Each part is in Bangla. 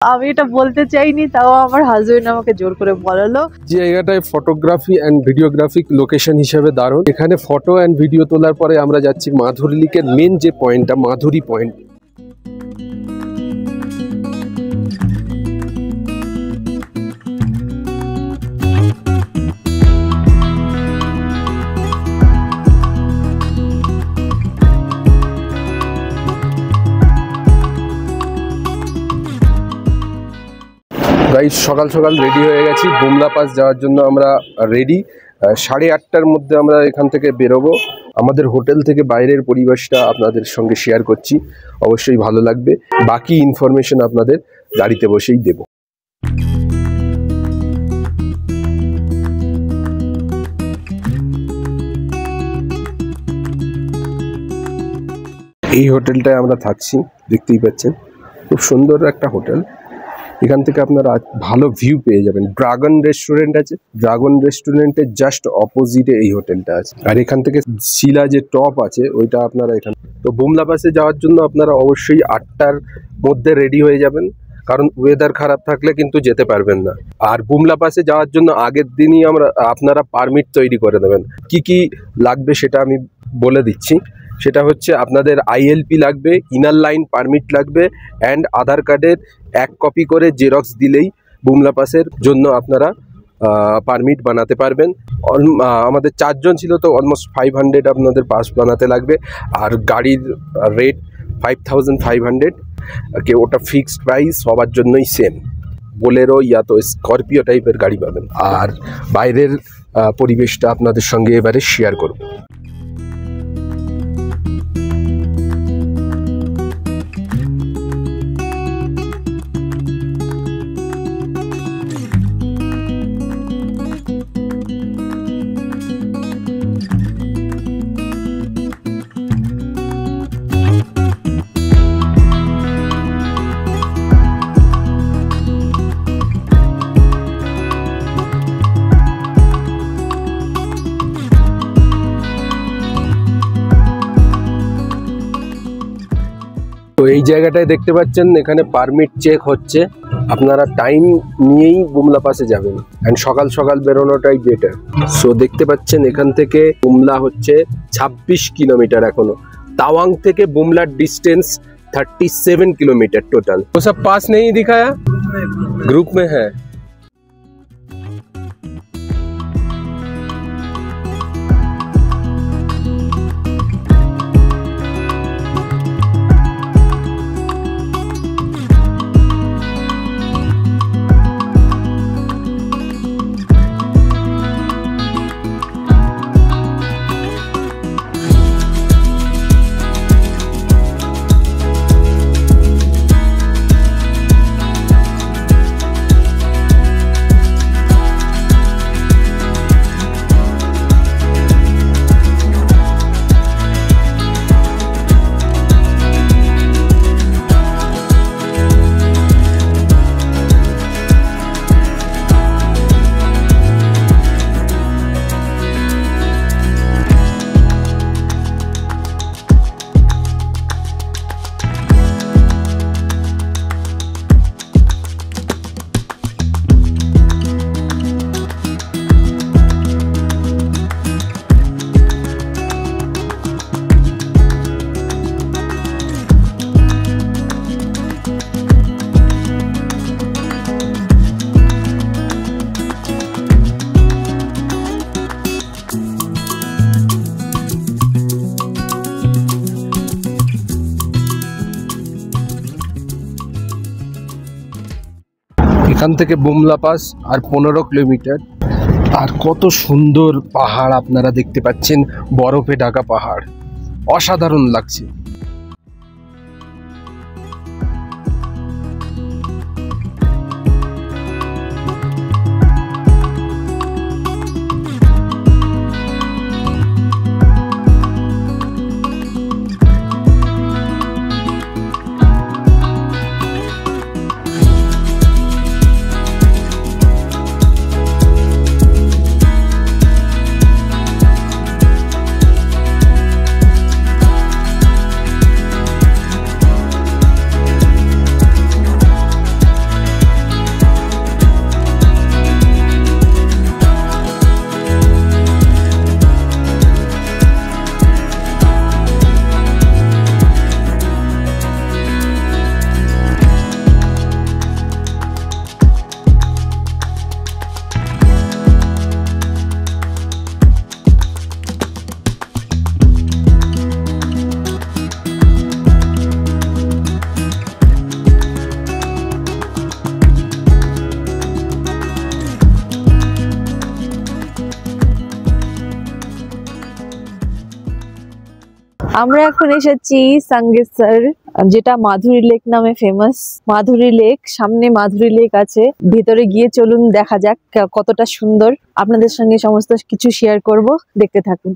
আমি এটা বলতে চাইনি, তাও আমার হাজবেন্ড আমাকে জোর করে বলালো। জায়গাটায় ফটোগ্রাফি অ্যান্ড ভিডিওগ্রাফিক লোকেশন হিসেবে দারুণ। এখানে ফটো অ্যান্ড ভিডিও তোলার পরে আমরা যাচ্ছি মাধুরী লেকের মেন যে পয়েন্টটা, মাধুরী পয়েন্ট। গাইস সকাল সকাল রেডি হয়ে গেছি, বুমলা পাস যাওয়ার জন্য আমরা রেডি। 8:30টার মধ্যে আমরা এখান থেকে বেরোবো। আমাদের হোটেল থেকে বাইরের পরিবেশটা আপনাদের সঙ্গে শেয়ার করছি, অবশ্যই ভালো লাগবে। বাকি ইনফরমেশন আপনাদের গাড়িতে বসেই দেব। এই হোটেলটায় আমরা থাকছি, দেখতেই পাচ্ছেন খুব সুন্দর একটা হোটেল। এখান থেকে আপনারা ভালো ভিউ পেয়ে যাবেন। ড্রাগন রেস্টুরেন্ট আছে, ড্রাগন রেস্টুরেন্টের জাস্ট অপোজিটে এই হোটেলটা আছে। আর এখান থেকে শিলা যে টপ আছে ওইটা আপনারা এখানে। তো বুমলা পাসে যাওয়ার জন্য আপনারা অবশ্যই 8টার মধ্যে রেডি হয়ে যাবেন, কারণ ওয়েদার খারাপ থাকলে কিন্তু যেতে পারবেন না। আর বুমলা পাসে যাওয়ার জন্য আগের দিনই আপনারা পারমিট তৈরি করে দেবেন। কি কি লাগবে সেটা আমি বলে দিচ্ছি। সেটা হচ্ছে আপনাদের ILP লাগবে, ইনার লাইন পারমিট লাগবে, অ্যান্ড আধার কার্ডের 1 কপি করে জেরক্স দিলেই বুমলা পাসের জন্য আপনারা পারমিট বানাতে পারবেন। আমাদের 4 জন ছিল, তো অলমোস্ট 500 আপনাদের পাস বানাতে লাগবে। আর গাড়ির রেট 5500, ওটা ফিক্সড প্রাইস, সবার জন্যই সেম। বোলেরো ইয়া তো স্করপিও টাইপের গাড়ি পাবেন। আর বাইরের পরিবেশটা আপনাদের সঙ্গে এবারে শেয়ার করব। তো এই জায়গাটায় দেখতে পাচ্ছেন এখানে পারমিট চেক হচ্ছে। আপনারা টাইম নিয়েই বুমলা পাসে যাবেন, অ্যান্ড সকাল সকাল বেরোনোটাই বেটার। সো দেখতে পাচ্ছেন এখান থেকে বুমলা হচ্ছে 26 কিলোমিটার। এখনো তাওয়াং থেকে বুমলার ডিস্টেন্স 37 किलोमीटर टोटल। वो सब पास नहीं दिखाया, ग्रुप में है। এখান থেকে বুমলা পাস আর 15 কিলোমিটার। আর কত সুন্দর পাহাড় আপনারা দেখতে পাচ্ছেন, বরফে ঢাকা পাহাড়, অসাধারণ লাগছে। আমরা এখন এসেছি সাঙ্গেসার, যেটা মাধুরী লেক নামে ফেমাস। মাধুরী লেক, সামনে মাধুরী লেক আছে, ভিতরে গিয়ে চলুন দেখা যাক কতটা সুন্দর। আপনাদের সঙ্গে সমস্ত কিছু শেয়ার করব, দেখতে থাকুন।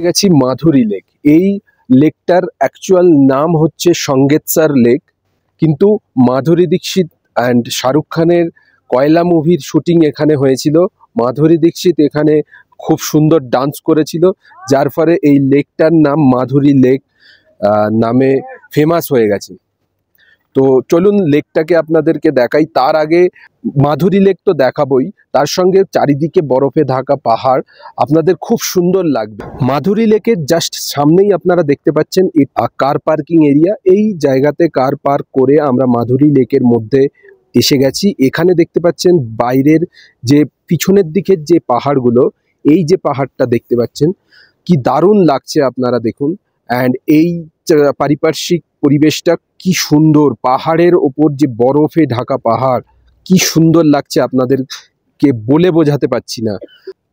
গেছি মাধুরী লেক। এই লেকটার অ্যাকচুয়াল নাম হচ্ছে সঙ্গেতসার লেক, কিন্তু মাধুরী দীক্ষিত অ্যান্ড শাহরুখ খানের কয়লা মুভির শুটিং এখানে হয়েছিল। মাধুরী দীক্ষিত এখানে খুব সুন্দর ডান্স করেছিল, যার ফলে এই লেকটার নাম মাধুরী লেক নামে ফেমাস হয়ে গেছে। তো চলুন লেকটাকে আপনাদেরকে দেখাই। তার আগে মাধুরী লেক তো দেখাবই, তার সঙ্গে চারিদিকে বরফে ঢাকা পাহাড় আপনাদের খুব সুন্দর লাগবে। মাধুরী লেকের জাস্ট সামনেই আপনারা দেখতে পাচ্ছেন কার পার্কিং এরিয়া। এই জায়গাতে কার পার্ক করে আমরা মাধুরী লেকের মধ্যে এসে গেছি। এখানে দেখতে পাচ্ছেন বাইরের যে পিছনের দিকের যে পাহাড়গুলো, এই যে পাহাড়টা দেখতে পাচ্ছেন কি দারুণ লাগছে, আপনারা দেখুন। অ্যান্ড এই পারিপার্শ্বিক পরিবেশটা কি সুন্দর, পাহাড়ের ওপর যে বরফে ঢাকা পাহাড়, কি সুন্দর লাগছে, আপনাদেরকে বলে বোঝাতে পারছি না।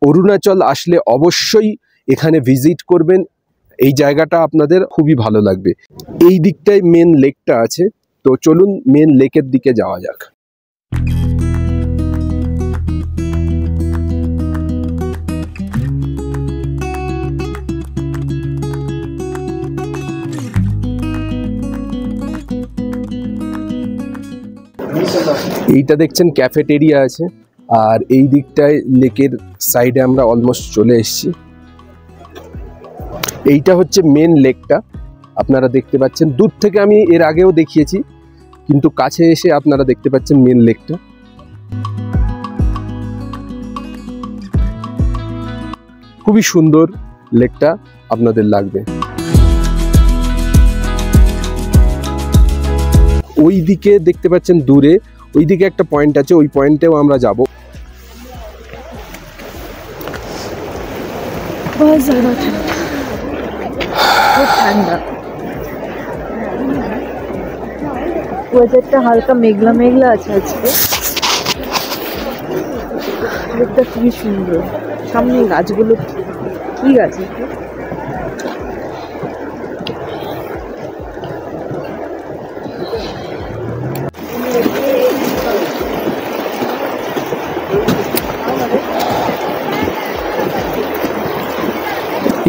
অরুণাচল আসলে অবশ্যই এখানে ভিজিট করবেন, এই জায়গাটা আপনাদের খুবই ভালো লাগবে। এই দিকটায় মেন লেকটা আছে, তো চলুন মেন লেকের দিকে যাওয়া যাক। এইটা দেখছেন ক্যাফেটেরিয়া আছে, আর এই দিকটায় লেকের সাইডে আমরা অলমোস্ট চলে এসেছি। এইটা হচ্ছে মেন লেকটা, আপনারা দেখতে পাচ্ছেন। দূর থেকে আমি এর আগেও দেখিয়েছি, কিন্তু কাছে এসে আপনারা দেখতে পাচ্ছেন মেন লেকটা। খুবই সুন্দর লেকটা, আপনাদের লাগবে। ওই দিকে দেখতে পাচ্ছেন দূরে, ওই দিকে একটা পয়েন্ট আছে, ওই পয়েন্টেও আমরা যাব। ঠান্ডা, ওয়েদারটা হালকা মেঘলা মেঘলা আছে আজকে। লেকটা খুবই সুন্দর, সামনে গাছগুলো, কি গাছ?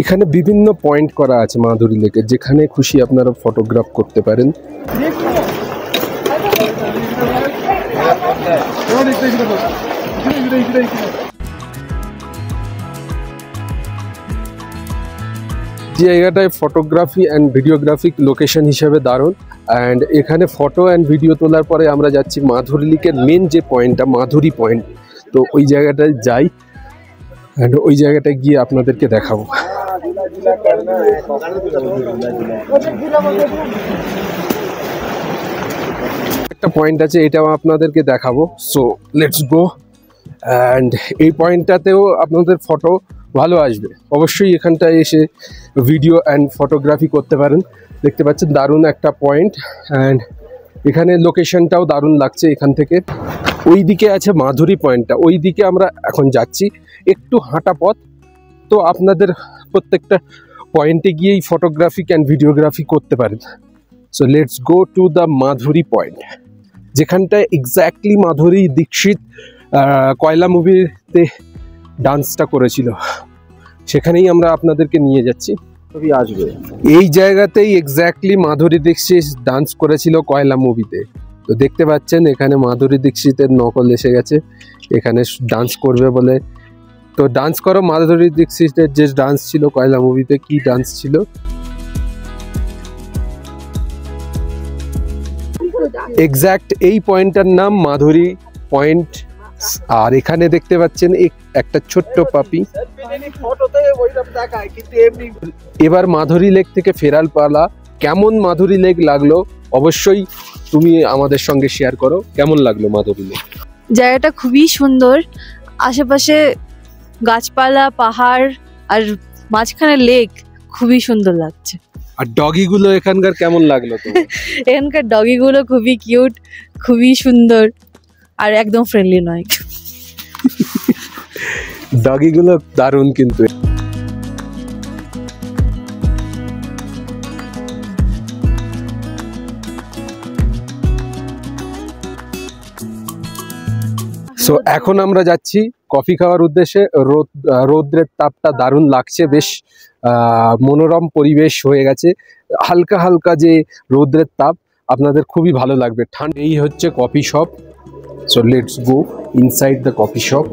এখানে বিভিন্ন পয়েন্ট করা আছে মাধুরী লেকে, যেখানে খুশি আপনারা ফটোগ্রাফ করতে পারেন। জায়গাটায় ফটোগ্রাফি অ্যান্ড ভিডিওগ্রাফিক লোকেশন হিসেবে দারুণ। অ্যান্ড এখানে ফটো অ্যান্ড ভিডিও তোলার পরে আমরা যাচ্ছি মাধুরী লেকের মেন যে পয়েন্টটা, মাধুরী পয়েন্ট। তো ওই জায়গাটায় যাই, অ্যান্ড ওই জায়গাটায় গিয়ে আপনাদেরকে দেখাবো। একটা পয়েন্ট আছে, এটাও আপনাদেরকে দেখাবো। So let's go. অ্যান্ড এই পয়েন্টটাতেও আপনাদের ফটো ভালো আসবে, অবশ্যই এখানটায় এসে ভিডিও অ্যান্ড ফটোগ্রাফি করতে পারেন। দেখতে পাচ্ছেন দারুণ একটা পয়েন্ট, অ্যান্ড এখানে লোকেশনটাও দারুণ লাগছে এখান থেকে। ওই দিকে আছে মাধুরী পয়েন্টটা, ওই দিকে আমরা এখন যাচ্ছি, একটু হাঁটা পথ। তো আপনাদের প্রত্যেকটা পয়েন্টে গিয়েই ফটোগ্রাফি অ্যান্ড ভিডিওগ্রাফি করতে পারেন। So let's go to the Madhuri point, যেখানটায় এক্স্যাক্টলি মাধুরী দীক্ষিত কয়লা মুভিতে ডান্সটা করেছিল, সেখানেই আমরা আপনাদেরকে নিয়ে যাচ্ছি। আসবে এই জায়গাতেই এক্স্যাক্টলি মাধুরী দীক্ষিত ডান্স করেছিল কয়লা মুভিতে। তো দেখতে পাচ্ছেন এখানে মাধুরী দীক্ষিতের নকল এসে গেছে এখানে ডান্স করবে বলে। তো ডান্স করো, মাধুরী দীক্ষিতের যে ডান্স ছিল কয়লা মুভিতে, কি ডান্স ছিল। এক্স্যাক্ট এই পয়েন্টটার নাম মাধুরী পয়েন্ট। আর এখানে দেখতে পাচ্ছেন একটা ছোট্ট পাপি। এবার মাধুরী লেক থেকে ফেরার পালা। কেমন মাধুরী লেক লাগলো অবশ্যই তুমি আমাদের সঙ্গে শেয়ার করো, কেমন লাগলো মাধুরী লেক? জায়গাটা খুবই সুন্দর, আশেপাশে গাছপালা, পাহাড়, আর মাঝখানে লেক, খুবই সুন্দর লাগছে। আর ডগি গুলো এখানকার কেমন লাগলো তোমার? এখানকার ডগি গুলো খুবই কিউট, খুবই সুন্দর। আর একদম ফ্রেন্ডলি নয়। ডগিগুলো দারুণ কিন্তু। সো এখন আমরা যাচ্ছি কফি খাওয়ার উদ্দেশ্যে। রৌদ্রের তাপটা দারুণ লাগছে, বেশ মনোরম পরিবেশ হয়ে গেছে। হালকা হালকা যে রৌদ্রের তাপ, আপনাদের খুবই ভালো লাগবে। ঠান্ডা। এই হচ্ছে coffee shop. So let's go inside the coffee shop.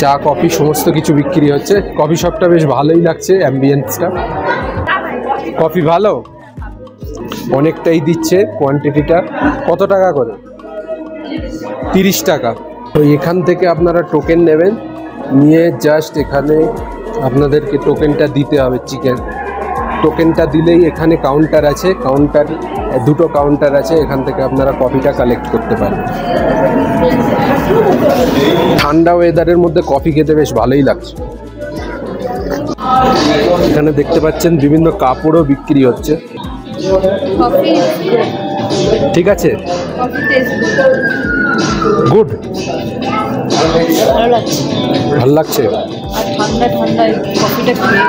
চা কফি সমস্ত কিছু বিক্রি হচ্ছে। কফি শপটা বেশ ভালোই লাগছে, অ্যাম্বিয়েন্সটা। কফি ভালো, অনেকটাই দিচ্ছে। কোয়ান্টিটিটা কত টাকা করে? 30 টাকা। তো এখান থেকে আপনারা টোকেন নেবেন, নিয়ে জাস্ট এখানে আপনাদেরকে টোকেনটা দিতে হবে। টোকেনটা দিলেই এখানে কাউন্টার আছে, দুটো কাউন্টার আছে, এখান থেকে আপনারা কফিটা কালেক্ট করতে পারবেন। ঠান্ডা ওয়েদারের মধ্যে কফি খেতে বেশ ভালোই লাগছে। এখানে দেখতে পাচ্ছেন বিভিন্ন কাপড়ও বিক্রি হচ্ছে। ঠিক আছে, গুড, ভালো লাগছে। ঠান্ডা ঠান্ডা কফিটা খেয়ে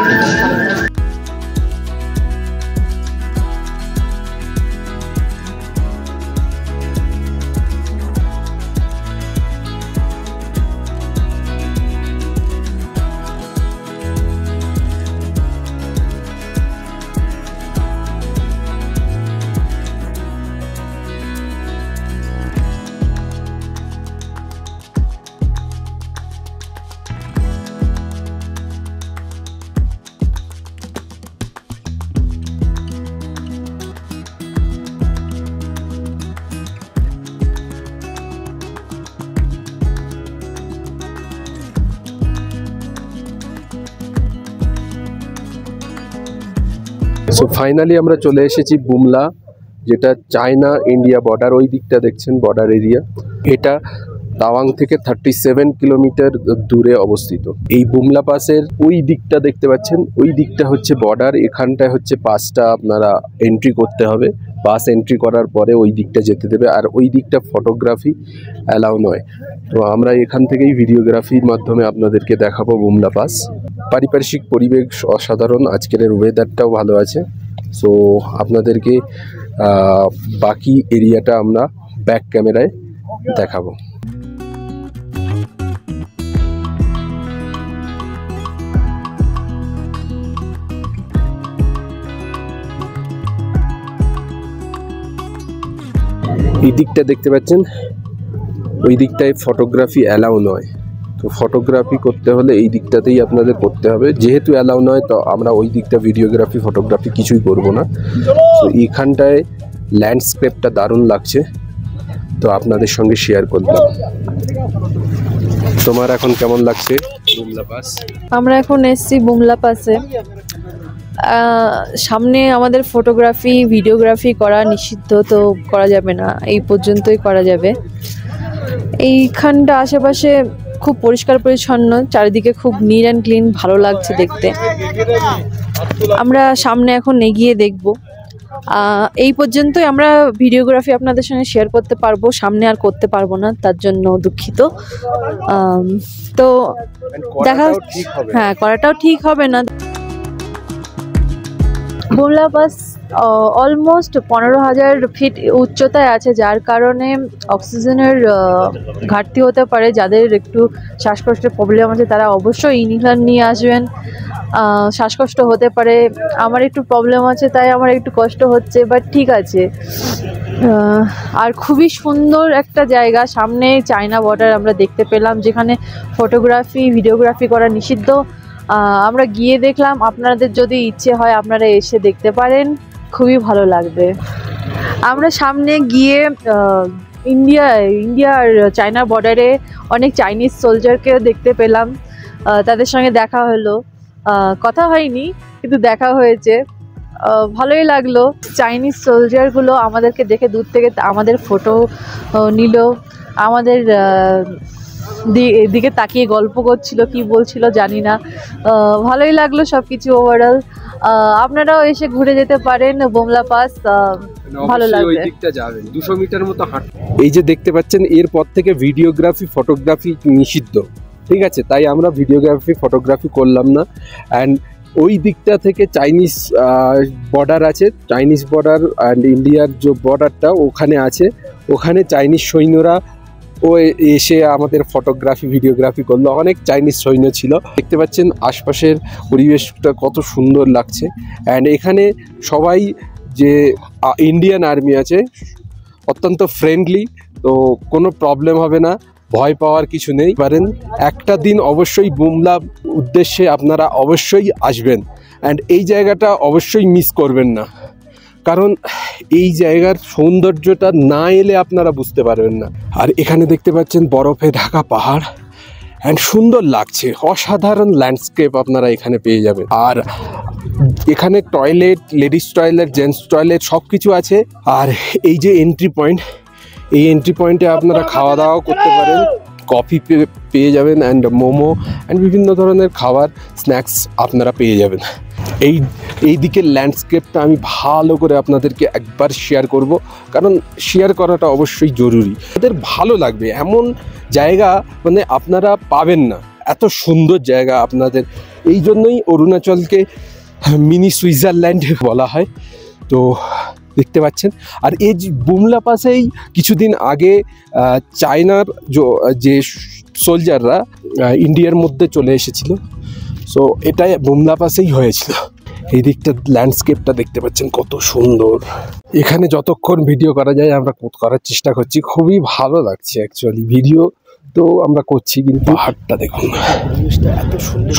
সো ফাইনালি আমরা চলে এসেছি বুমলা, যেটা চায়না ইন্ডিয়া বর্ডার। ওই দিকটা দেখছেন বর্ডার এরিয়া। এটা তাওয়াং থেকে 37 কিলোমিটার দূরে অবস্থিত। এই বুমলা পাসের ওই দিকটা দেখতে পাচ্ছেন, ওই দিকটা হচ্ছে বর্ডার। এখানটায় হচ্ছে পাসটা আপনারা এন্ট্রি করতে হবে। পাস এন্ট্রি করার পরে ওই দিকটা যেতে দেবে, আর ওই দিকটা ফটোগ্রাফি অ্যালাউ নয়। তো আমরা এখান থেকেই ভিডিওগ্রাফির মাধ্যমে আপনাদেরকে দেখাবো বুমলা পাস। পারিপার্শ্বিক পরিবেশ অসাধারণ, আজকের ওয়েদারটাও ভালো আছে। সো আপনাদেরকে বাকি এরিয়াটা আমরা ব্যাক ক্যামেরায় দেখাবো। এই দিকটা দেখতে পাচ্ছেন, ওই দিকটায় ফটোগ্রাফি অ্যালাউ নয়। তো ফটোগ্রাফি করতে হলে এই দিকটাতেই আপনাদের করতে হবে। যেহেতু অ্যালাউ নয়, তো আমরা ওই দিকটা ভিডিওগ্রাফি ফটোগ্রাফি কিছুই করব না। তো এইখানটায় ল্যান্ডস্কেপটা দারুণ লাগছে, তো আপনাদের সঙ্গে শেয়ার করলাম। তোমার এখন কেমন লাগছে বুমলা পাস? আমরা এখন এসছি বুমলা পাসে। সামনে আমাদের ফটোগ্রাফি ভিডিওগ্রাফি করা নিষিদ্ধ, তো করা যাবে না, এই পর্যন্তই করা যাবে। এইখানটা আশেপাশে খুব পরিষ্কার পরিচ্ছন্ন, চারিদিকে খুব নিট অ্যান্ড ক্লিন, ভালো লাগছে দেখতে। আমরা সামনে এখন এগিয়ে দেখব। এই পর্যন্তই আমরা ভিডিওগ্রাফি আপনাদের সঙ্গে শেয়ার করতে পারবো, সামনে আর করতে পারবো না, তার জন্য দুঃখিত। তো দেখা, হ্যাঁ করাটাও ঠিক হবে না। বুমলা পাস অলমোস্ট 15,000 ফিট উচ্চতায় আছে, যার কারণে অক্সিজেনের ঘাটতি হতে পারে। যাদের একটু শ্বাসকষ্টের প্রবলেম আছে তারা অবশ্যই ইনহেলার নিয়ে আসবেন। শ্বাসকষ্ট হতে পারে, আমার একটু প্রবলেম আছে তাই আমার একটু কষ্ট হচ্ছে, বাট ঠিক আছে। আর খুবই সুন্দর একটা জায়গা, সামনে চায়না বর্ডার আমরা দেখতে পেলাম, যেখানে ফটোগ্রাফি ভিডিওগ্রাফি করা নিষিদ্ধ। আমরা গিয়ে দেখলাম, আপনাদের যদি ইচ্ছে হয় আপনারা এসে দেখতে পারেন, খুবই ভালো লাগবে। আমরা সামনে গিয়ে ইন্ডিয়া আর চায়না বর্ডারে অনেক চাইনিজ সোলজারকেও দেখতে পেলাম। তাদের সঙ্গে দেখা হলো, কথা হয়নি কিন্তু দেখা হয়েছে, ভালোই লাগলো। চাইনিজ সোলজারগুলো আমাদেরকে দেখে দূর থেকে আমাদের ফটো নিল, আমাদের এদিকে তাকিয়ে গল্প করছিল, কি বলছিল জানি না। ভালোই লাগলো সবকিছু ওভারঅল। আপনারাও এসে ঘুরে যেতে পারেন বোমলা পাস, ভালো লাগবে। ওই দিকটা যাবেন, 200 মিটার মতো হাঁট। এই যে দেখতে পাচ্ছেন এরপর থেকে ভিডিওগ্রাফি ফটোগ্রাফি নিষিদ্ধ, ঠিক আছে, তাই আমরা ভিডিওগ্রাফি ফটোগ্রাফি করলাম না। অ্যান্ড ওই দিকটা থেকে চাইনিজ বর্ডার আছে, চাইনিজ বর্ডার অ্যান্ড ইন্ডিয়ার যে বর্ডারটা ওখানে আছে, ওখানে চাইনিজ সৈন্যরা ও এসে আমাদের ফটোগ্রাফি ভিডিওগ্রাফি করলো। অনেক চাইনিজ সৈন্য ছিল, দেখতে পাচ্ছেন আশপাশের পরিবেশটা কত সুন্দর লাগছে। অ্যান্ড এখানে সবাই যে ইন্ডিয়ান আর্মি আছে অত্যন্ত ফ্রেন্ডলি, তো কোনো প্রবলেম হবে না, ভয় পাওয়ার কিছু নেই। পারেন একটা দিন অবশ্যই বুমলা উদ্দেশ্যে আপনারা অবশ্যই আসবেন, অ্যান্ড এই জায়গাটা অবশ্যই মিস করবেন না, কারণ এই জায়গার সৌন্দর্যটা না এলে আপনারা বুঝতে পারবেন না। আর এখানে দেখতে পাচ্ছেন বরফে ঢাকা পাহাড়, অ্যান্ড সুন্দর লাগছে, অসাধারণ ল্যান্ডস্কেপ আপনারা এখানে পেয়ে যাবেন। আর এখানে toilet, ladies toilet, gents toilet সব কিছু আছে। আর এই যে এন্ট্রি পয়েন্ট, এই এন্ট্রি পয়েন্টে আপনারা খাওয়া দাওয়াও করতে পারেন, কফি পেয়ে যাবেন, অ্যান্ড মোমো অ্যান্ড বিভিন্ন ধরনের খাবার স্ন্যাক্স আপনারা পেয়ে যাবেন। এই দিকের ল্যান্ডস্কেপটা আমি ভালো করে আপনাদেরকে একবার শেয়ার করব, কারণ শেয়ার করাটা অবশ্যই জরুরি, তাদের ভালো লাগবে। এমন জায়গা মানে আপনারা পাবেন না, এত সুন্দর জায়গা আপনাদের। এই জন্যই অরুণাচলকে মিনি সুইজারল্যান্ড বলা হয়। তো দেখতে পাচ্ছেন। আর এই বুমলা পাসেই কিছুদিন আগে চায়নার যে সোলজাররা ইন্ডিয়ার মধ্যে চলে এসেছিল, সো এটাই বুমলা পাসেই হয়েছিল। এই দিকটা ল্যান্ডস্কেপটা দেখতে পাচ্ছেন কত সুন্দর। এখানে যতক্ষণ ভিডিও করা যায় আমরা করার চেষ্টা করছি, খুবই ভালো লাগছে অ্যাকচুয়ালি। ভিডিও তো আমরা করছি, কিন্তু পাহাড়টা দেখুন,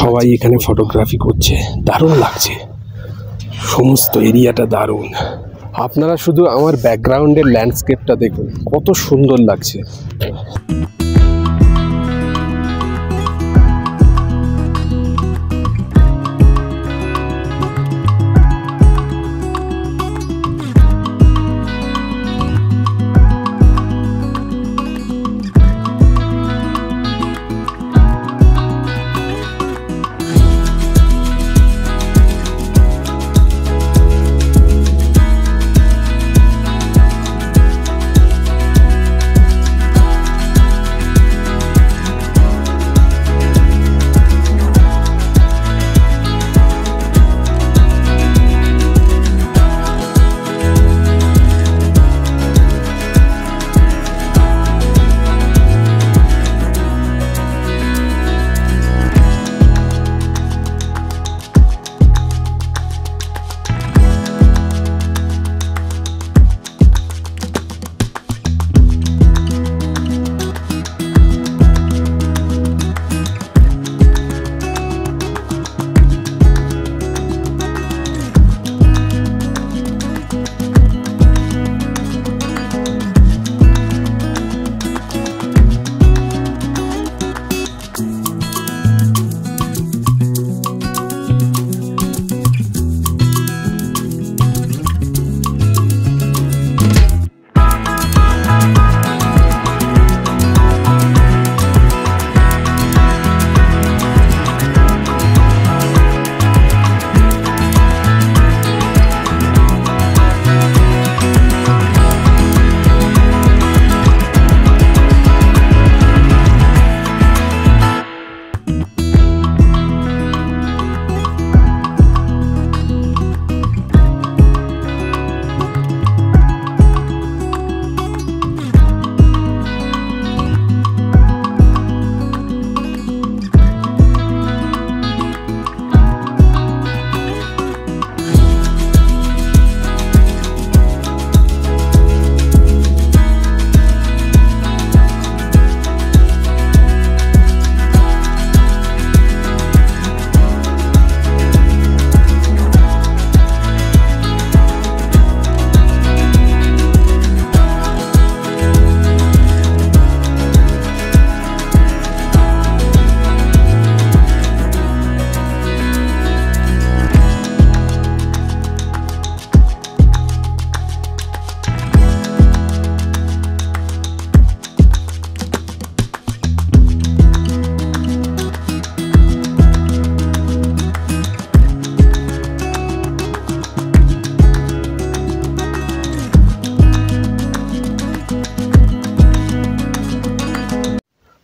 সবাই এখানে ফটোগ্রাফি করছে, দারুণ লাগছে, সমস্ত এরিয়াটা দারুণ। আপনারা শুধু আমার ব্যাকগ্রাউন্ডের ল্যান্ডস্কেপটা দেখুন, কত সুন্দর লাগছে।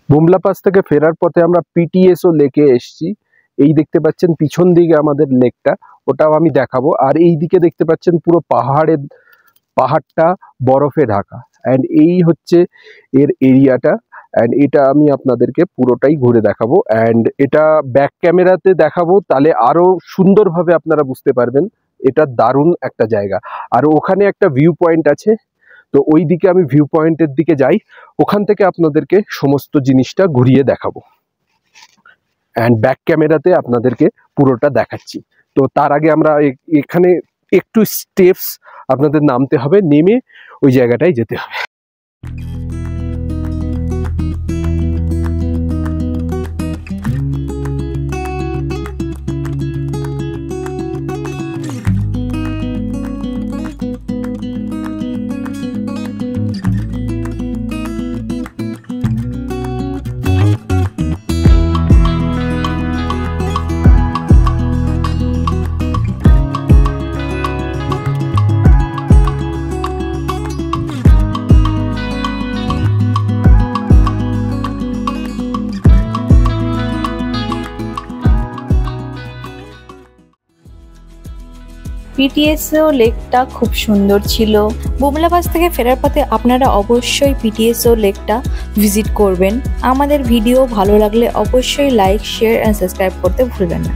বুমলা পাস থেকে ফেরার পথে আমরা পিটিএসও লেকে এসেছি। এই দেখতে পাচ্ছেন পিছন দিকে আমাদের লেকটা, ওটাও আমি দেখাবো। আর এই দিকে দেখতে পাচ্ছেন পুরো পাহাড়টা বরফে ঢাকা। অ্যান্ড এই হচ্ছে এর এরিয়াটা। অ্যান্ড এটা আমি আপনাদেরকে পুরোটাই ঘুরে দেখাবো। অ্যান্ড এটা ব্যাক ক্যামেরাতে দেখাবো, তাহলে আরো সুন্দরভাবে আপনারা বুঝতে পারবেন। এটা দারুণ একটা জায়গা। আর ওখানে একটা ভিউ পয়েন্ট আছে, তো ওই দিকে আমি ভিউ পয়েন্টের দিকে যাই, ওখান থেকে আপনাদেরকে সমস্ত জিনিসটা ঘুরিয়ে দেখাবো। অ্যান্ড ব্যাক ক্যামেরাতে আপনাদেরকে পুরোটা দেখাচ্ছি। তো তার আগে আমরা এখানে একটু স্টেপস আপনাদের নামতে হবে, নেমে ওই জায়গাটায় যেতে হবে। পিটিএসও লেকটা খুব সুন্দর ছিল। বুমলা পাস থেকে ফেরার পথে আপনারা অবশ্যই পিটিএসও লেকটা ভিজিট করবেন। আমাদের ভিডিও ভালো লাগলে অবশ্যই লাইক, শেয়ার অ্যান্ড সাবস্ক্রাইব করতে ভুলবেন না।